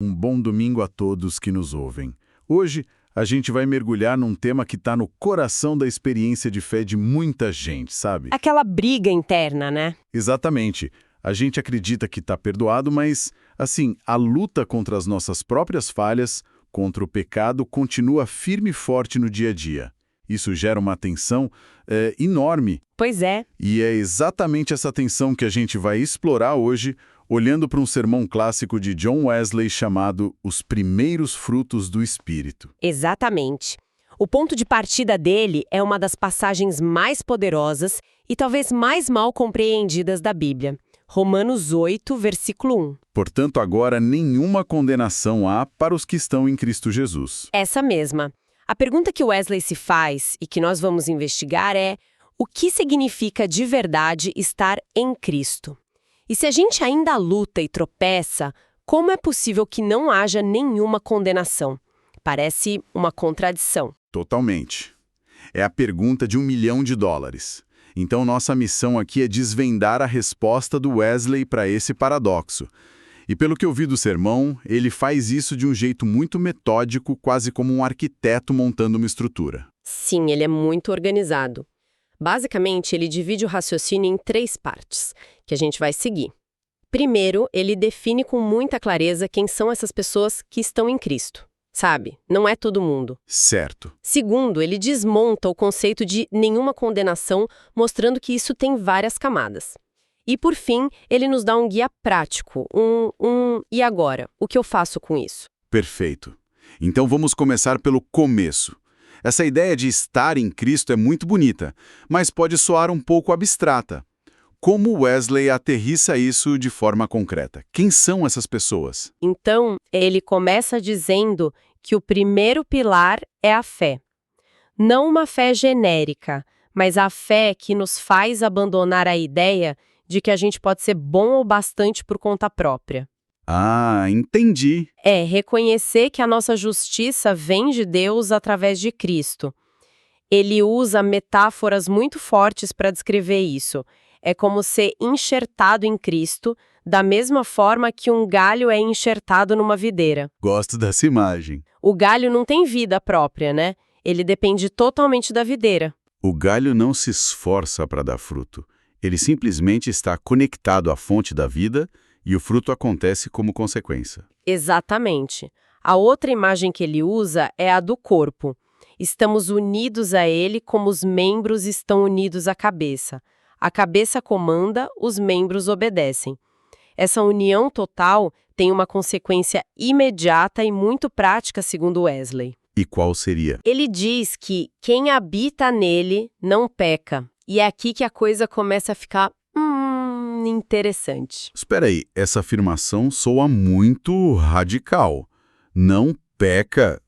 Um bom domingo a todos que nos ouvem. Hoje, a gente vai mergulhar num tema que está no coração da experiência de fé de muita gente, sabe? Aquela briga interna, né? Exatamente. A gente acredita que está perdoado, mas, assim, a luta contra as nossas próprias falhas, contra o pecado, continua firme e forte no dia a dia. Isso gera uma tensão enorme. Pois é. E é exatamente essa tensão que a gente vai explorar hoje, olhando para um sermão clássico de John Wesley chamado Os Primeiros Frutos do Espírito. Exatamente. O ponto de partida dele é uma das passagens mais poderosas e talvez mais mal compreendidas da Bíblia. Romanos 8, versículo 1. Portanto, agora nenhuma condenação há para os que estão em Cristo Jesus. Essa mesma. A pergunta que Wesley se faz e que nós vamos investigar é: o que significa de verdade estar em Cristo? E se a gente ainda luta e tropeça, como é possível que não haja nenhuma condenação? Parece uma contradição. Totalmente. É a pergunta de $1 milhão. Então, nossa missão aqui é desvendar a resposta do Wesley para esse paradoxo. E pelo que eu vi do sermão, ele faz isso de um jeito muito metódico, quase como um arquiteto montando uma estrutura. Sim, ele é muito organizado. Basicamente, ele divide o raciocínio em 3 partes, que a gente vai seguir. Primeiro, ele define com muita clareza quem são essas pessoas que estão em Cristo. Sabe? Não é todo mundo. Certo. Segundo, ele desmonta o conceito de nenhuma condenação, mostrando que isso tem várias camadas. E, por fim, ele nos dá um guia prático, e agora? O que eu faço com isso? Perfeito. Então vamos começar pelo começo. Essa ideia de estar em Cristo é muito bonita, mas pode soar um pouco abstrata. Como Wesley aterrissa isso de forma concreta? Quem são essas pessoas? Então, ele começa dizendo que o primeiro pilar é a fé. Não uma fé genérica, mas a fé que nos faz abandonar a ideia de que a gente pode ser bom o bastante por conta própria. Ah, entendi. É reconhecer que a nossa justiça vem de Deus através de Cristo. Ele usa metáforas muito fortes para descrever isso. É como ser enxertado em Cristo, da mesma forma que um galho é enxertado numa videira. Gosto dessa imagem. O galho não tem vida própria, né? Ele depende totalmente da videira. O galho não se esforça para dar fruto. Ele simplesmente está conectado à fonte da vida e o fruto acontece como consequência. Exatamente. A outra imagem que ele usa é a do corpo. Estamos unidos a ele como os membros estão unidos à cabeça. A cabeça comanda, os membros obedecem. Essa união total tem uma consequência imediata e muito prática, segundo Wesley. E qual seria? Ele diz que quem habita nele não peca. E é aqui que a coisa começa a ficar interessante. Espera aí, essa afirmação soa muito radical. Não peca.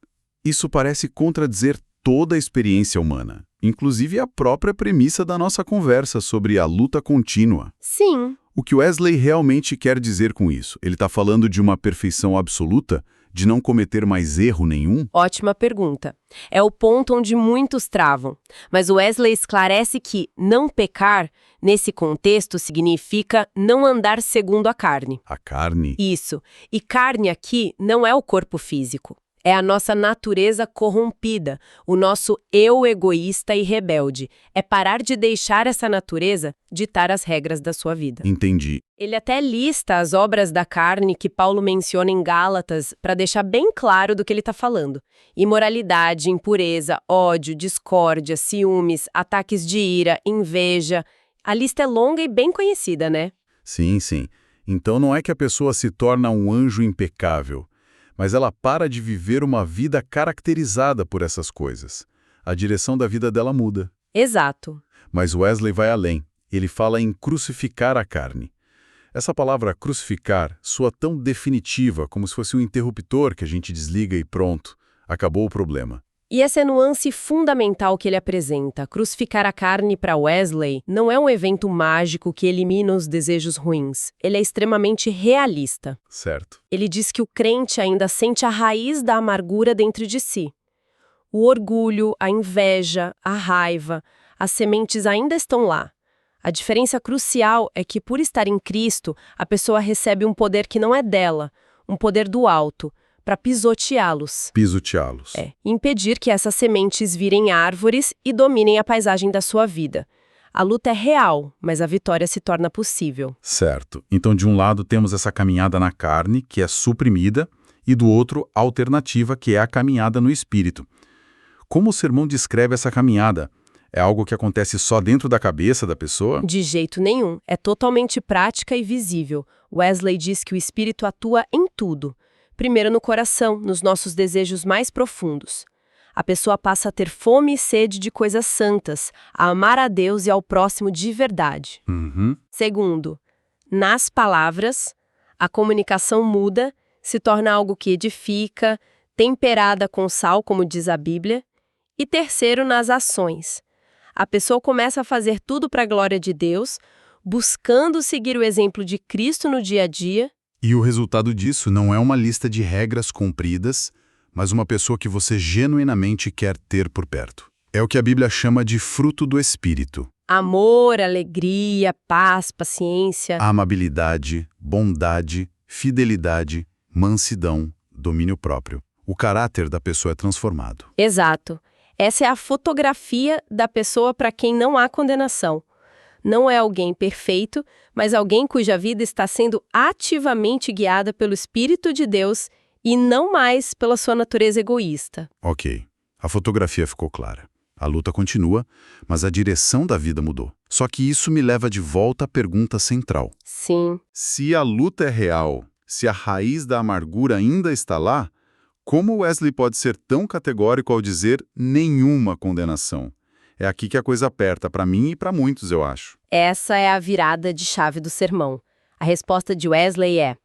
Isso parece contradizer toda a experiência humana, inclusive a própria premissa da nossa conversa sobre a luta contínua. Sim. O que Wesley realmente quer dizer com isso? Ele está falando de uma perfeição absoluta? De não cometer mais erro nenhum? Ótima pergunta. É o ponto onde muitos travam. Mas Wesley esclarece que não pecar, nesse contexto, significa não andar segundo a carne. A carne? Isso. E carne aqui não é o corpo físico. É a nossa natureza corrompida, o nosso eu egoísta e rebelde. É parar de deixar essa natureza ditar as regras da sua vida. Entendi. Ele até lista as obras da carne que Paulo menciona em Gálatas para deixar bem claro do que ele está falando. Imoralidade, impureza, ódio, discórdia, ciúmes, ataques de ira, inveja. A lista é longa e bem conhecida, né? Sim, sim. Então não é que a pessoa se torna um anjo impecável, mas ela para de viver uma vida caracterizada por essas coisas. A direção da vida dela muda. Exato. Mas Wesley vai além. Ele fala em crucificar a carne. Essa palavra crucificar soa tão definitiva, como se fosse um interruptor que a gente desliga e pronto, acabou o problema. E essa é a nuance fundamental que ele apresenta. Crucificar a carne para Wesley não é um evento mágico que elimina os desejos ruins. Ele é extremamente realista. Certo. Ele diz que o crente ainda sente a raiz da amargura dentro de si. O orgulho, a inveja, a raiva, as sementes ainda estão lá. A diferença crucial é que, por estar em Cristo, a pessoa recebe um poder que não é dela, um poder do alto, para pisoteá-los. Pisoteá-los. Impedir que essas sementes virem árvores e dominem a paisagem da sua vida. A luta é real, mas a vitória se torna possível. Certo. Então, de um lado, temos essa caminhada na carne, que é suprimida, e do outro, a alternativa, que é a caminhada no espírito. Como o sermão descreve essa caminhada? É algo que acontece só dentro da cabeça da pessoa? De jeito nenhum. É totalmente prática e visível. Wesley diz que o espírito atua em tudo. Primeiro no coração, nos nossos desejos mais profundos. A pessoa passa a ter fome e sede de coisas santas, a amar a Deus e ao próximo de verdade. Segundo, nas palavras, a comunicação muda, se torna algo que edifica, temperada com sal, como diz a Bíblia. E terceiro, nas ações. A pessoa começa a fazer tudo para a glória de Deus, buscando seguir o exemplo de Cristo no dia a dia. E o resultado disso não é uma lista de regras cumpridas, mas uma pessoa que você genuinamente quer ter por perto. É o que a Bíblia chama de fruto do Espírito. Amor, alegria, paz, paciência. Amabilidade, bondade, fidelidade, mansidão, domínio próprio. O caráter da pessoa é transformado. Exato. Essa é a fotografia da pessoa para quem não há condenação. Não é alguém perfeito, mas alguém cuja vida está sendo ativamente guiada pelo Espírito de Deus e não mais pela sua natureza egoísta. Ok, a fotografia ficou clara. A luta continua, mas a direção da vida mudou. Só que isso me leva de volta à pergunta central. Sim. Se a luta é real, se a raiz da amargura ainda está lá, como Wesley pode ser tão categórico ao dizer nenhuma condenação? É aqui que a coisa aperta para mim e para muitos, eu acho. Essa é a virada de chave do sermão. A resposta de Wesley é,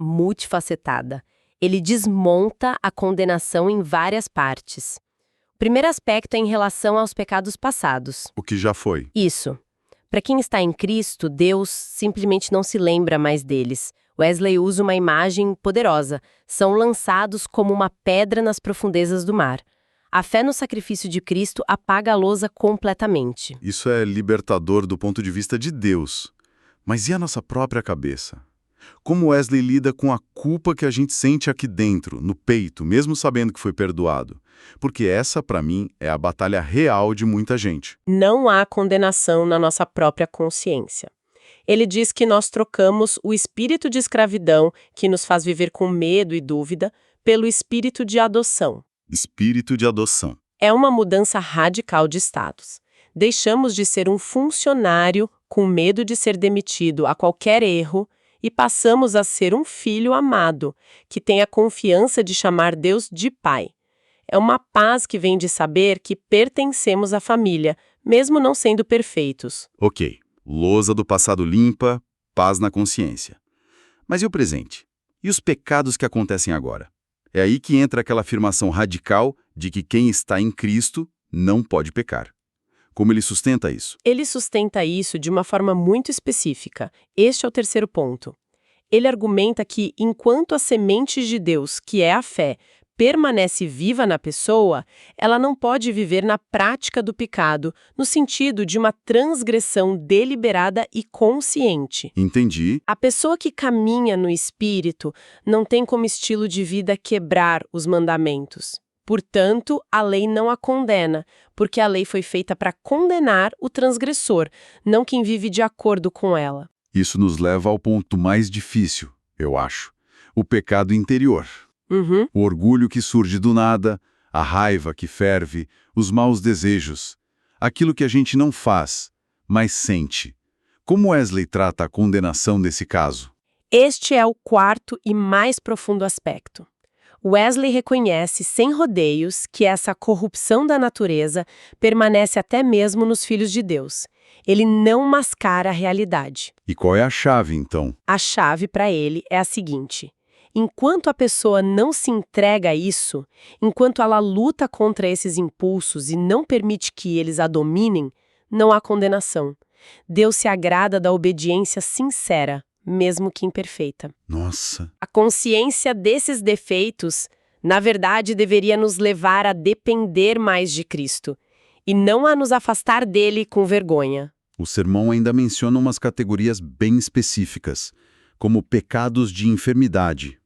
multifacetada. Ele desmonta a condenação em várias partes. O primeiro aspecto é em relação aos pecados passados. O que já foi. Isso. Para quem está em Cristo, Deus simplesmente não se lembra mais deles. Wesley usa uma imagem poderosa. São lançados como uma pedra nas profundezas do mar. A fé no sacrifício de Cristo apaga a lousa completamente. Isso é libertador do ponto de vista de Deus. Mas e a nossa própria cabeça? Como Wesley lida com a culpa que a gente sente aqui dentro, no peito, mesmo sabendo que foi perdoado? Porque essa, para mim, é a batalha real de muita gente. Não há condenação na nossa própria consciência. Ele diz que nós trocamos o espírito de escravidão, que nos faz viver com medo e dúvida, pelo espírito de adoção. Espírito de adoção. É uma mudança radical de status. Deixamos de ser um funcionário com medo de ser demitido a qualquer erro e passamos a ser um filho amado, que tem a confiança de chamar Deus de Pai. É uma paz que vem de saber que pertencemos à família, mesmo não sendo perfeitos. Ok. Lousa do passado limpa, paz na consciência. Mas e o presente? E os pecados que acontecem agora? É aí que entra aquela afirmação radical de que quem está em Cristo não pode pecar. Como ele sustenta isso? Ele sustenta isso de uma forma muito específica. Este é o terceiro ponto. Ele argumenta que, enquanto a semente de Deus, que é a fé, permanece viva na pessoa, ela não pode viver na prática do pecado, no sentido de uma transgressão deliberada e consciente. Entendi. A pessoa que caminha no Espírito não tem como estilo de vida quebrar os mandamentos. Portanto, a lei não a condena, porque a lei foi feita para condenar o transgressor, não quem vive de acordo com ela. Isso nos leva ao ponto mais difícil, eu acho. O pecado interior. O orgulho que surge do nada, a raiva que ferve, os maus desejos. Aquilo que a gente não faz, mas sente. Como Wesley trata a condenação nesse caso? Este é o quarto e mais profundo aspecto. Wesley reconhece, sem rodeios, que essa corrupção da natureza permanece até mesmo nos filhos de Deus. Ele não mascara a realidade. E qual é a chave, então? A chave para ele é a seguinte: enquanto a pessoa não se entrega a isso, enquanto ela luta contra esses impulsos e não permite que eles a dominem, não há condenação. Deus se agrada da obediência sincera, mesmo que imperfeita. Nossa! A consciência desses defeitos, na verdade, deveria nos levar a depender mais de Cristo, e não a nos afastar dele com vergonha. O sermão ainda menciona umas categorias bem específicas. como pecados de enfermidade.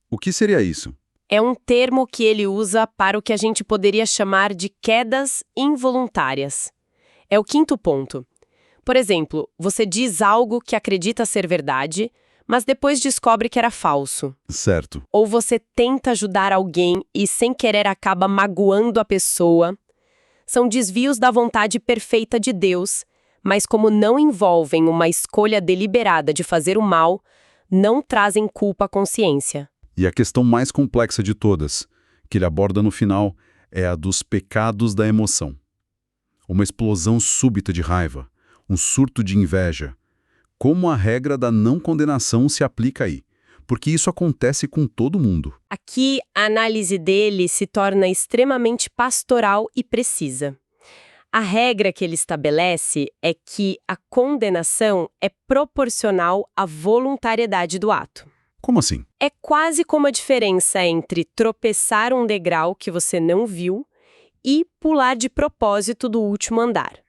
O que seria isso? É um termo que ele usa para o que a gente poderia chamar de quedas involuntárias. É o quinto ponto. Por exemplo, você diz algo que acredita ser verdade, mas depois descobre que era falso. Certo. Ou você tenta ajudar alguém e sem querer acaba magoando a pessoa. São desvios da vontade perfeita de Deus, mas como não envolvem uma escolha deliberada de fazer o mal, não trazem culpa à consciência. E a questão mais complexa de todas, que ele aborda no final, é a dos pecados da emoção. Uma explosão súbita de raiva, um surto de inveja. Como a regra da não condenação se aplica aí? Porque isso acontece com todo mundo. Aqui, a análise dele se torna extremamente pastoral e precisa. A regra que ele estabelece é que a condenação é proporcional à voluntariedade do ato. Como assim? É quase como a diferença entre tropeçar um degrau que você não viu e pular de propósito do último andar.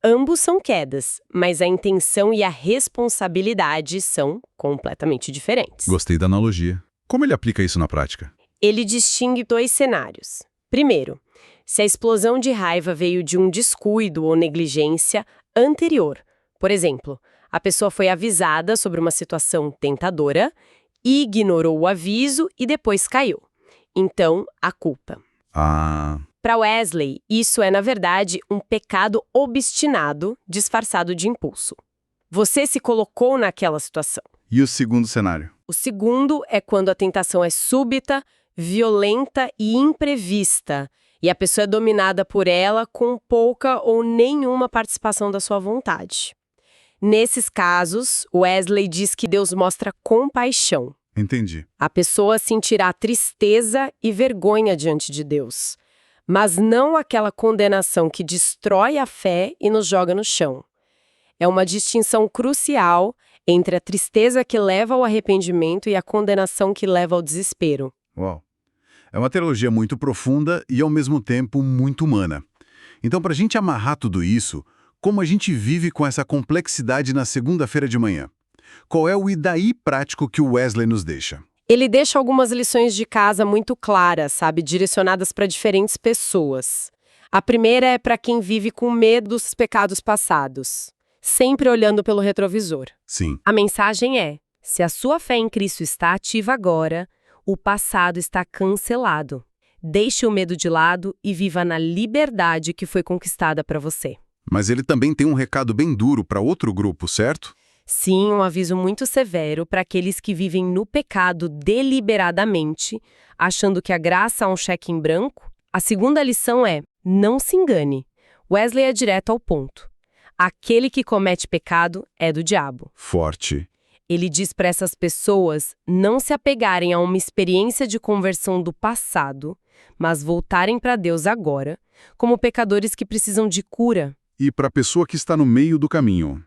Ambos são quedas, mas a intenção e a responsabilidade são completamente diferentes. Gostei da analogia. Como ele aplica isso na prática? Ele distingue dois cenários. Primeiro, se a explosão de raiva veio de um descuido ou negligência anterior. Por exemplo, a pessoa foi avisada sobre uma situação tentadora, ignorou o aviso e depois caiu. Então, a culpa. Para Wesley, isso é, na verdade, um pecado obstinado, disfarçado de impulso. Você se colocou naquela situação. E o segundo cenário? O segundo é quando a tentação é súbita, violenta e imprevista, e a pessoa é dominada por ela com pouca ou nenhuma participação da sua vontade. Nesses casos, Wesley diz que Deus mostra compaixão. Entendi. A pessoa sentirá tristeza e vergonha diante de Deus, mas não aquela condenação que destrói a fé e nos joga no chão. É uma distinção crucial entre a tristeza que leva ao arrependimento e a condenação que leva ao desespero. Uau. É uma teologia muito profunda e, ao mesmo tempo, muito humana. Então, para a gente amarrar tudo isso, como a gente vive com essa complexidade na segunda-feira de manhã? Qual é o e daí prático que o Wesley nos deixa? Ele deixa algumas lições de casa muito claras, sabe, direcionadas para diferentes pessoas. A primeira é para quem vive com medo dos pecados passados, sempre olhando pelo retrovisor. Sim. A mensagem é: se a sua fé em Cristo está ativa agora, o passado está cancelado. Deixe o medo de lado e viva na liberdade que foi conquistada para você. Mas ele também tem um recado bem duro para outro grupo, certo? Sim, um aviso muito severo para aqueles que vivem no pecado deliberadamente, achando que a graça é um cheque em branco. A segunda lição é: não se engane. Wesley é direto ao ponto. Aquele que comete pecado é do diabo. Forte. Ele diz para essas pessoas não se apegarem a uma experiência de conversão do passado, mas voltarem para Deus agora, como pecadores que precisam de cura. E para a pessoa que está no meio do caminho,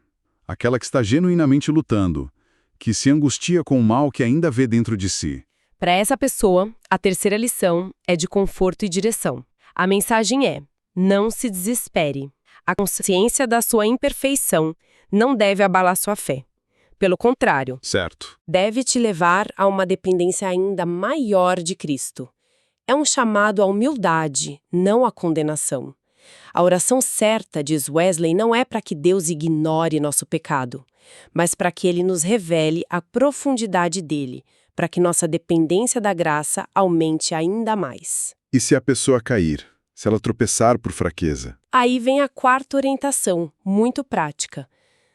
aquela que está genuinamente lutando, que se angustia com o mal que ainda vê dentro de si. Para essa pessoa, a terceira lição é de conforto e direção. A mensagem é: não se desespere. A consciência da sua imperfeição não deve abalar sua fé. Pelo contrário, Certo. deve te levar a uma dependência ainda maior de Cristo. É um chamado à humildade, não à condenação. A oração certa, diz Wesley, não é para que Deus ignore nosso pecado, mas para que Ele nos revele a profundidade dele, para que nossa dependência da graça aumente ainda mais. E se a pessoa cair? Se ela tropeçar por fraqueza? Aí vem a quarta orientação, muito prática.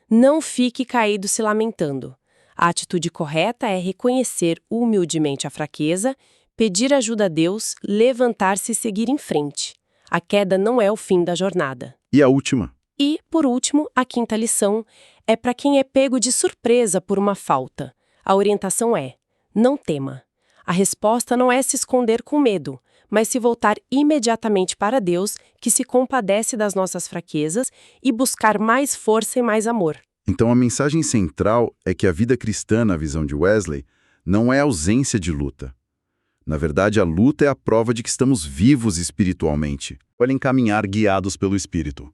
Não fique caído se lamentando. A atitude correta é reconhecer humildemente a fraqueza, pedir ajuda a Deus, levantar-se e seguir em frente. A queda não é o fim da jornada. E a última? E, por último, a quinta lição é para quem é pego de surpresa por uma falta. A orientação é: não tema. A resposta não é se esconder com medo, mas se voltar imediatamente para Deus, que se compadece das nossas fraquezas, e buscar mais força e mais amor. Então a mensagem central é que a vida cristã, na visão de Wesley, não é ausência de luta. Na verdade, a luta é a prova de que estamos vivos espiritualmente. Olhem caminhar guiados pelo Espírito.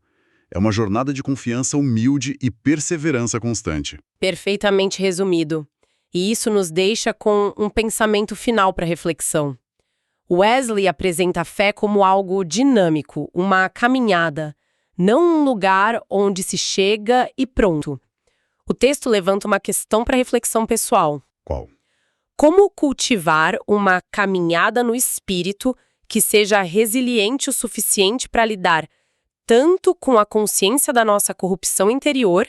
É uma jornada de confiança humilde e perseverança constante. Perfeitamente resumido. E isso nos deixa com um pensamento final para reflexão. Wesley apresenta a fé como algo dinâmico, uma caminhada, não um lugar onde se chega e pronto. O texto levanta uma questão para reflexão pessoal. Qual? Como cultivar uma caminhada no espírito que seja resiliente o suficiente para lidar tanto com a consciência da nossa corrupção interior,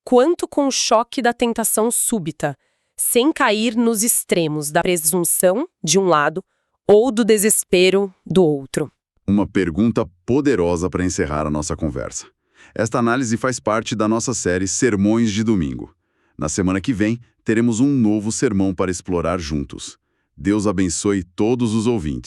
quanto com o choque da tentação súbita, sem cair nos extremos da presunção, de um lado, ou do desespero, do outro? Uma pergunta poderosa para encerrar a nossa conversa. Esta análise faz parte da nossa série Sermões de Domingo. Na semana que vem, teremos um novo sermão para explorar juntos. Deus abençoe todos os ouvintes.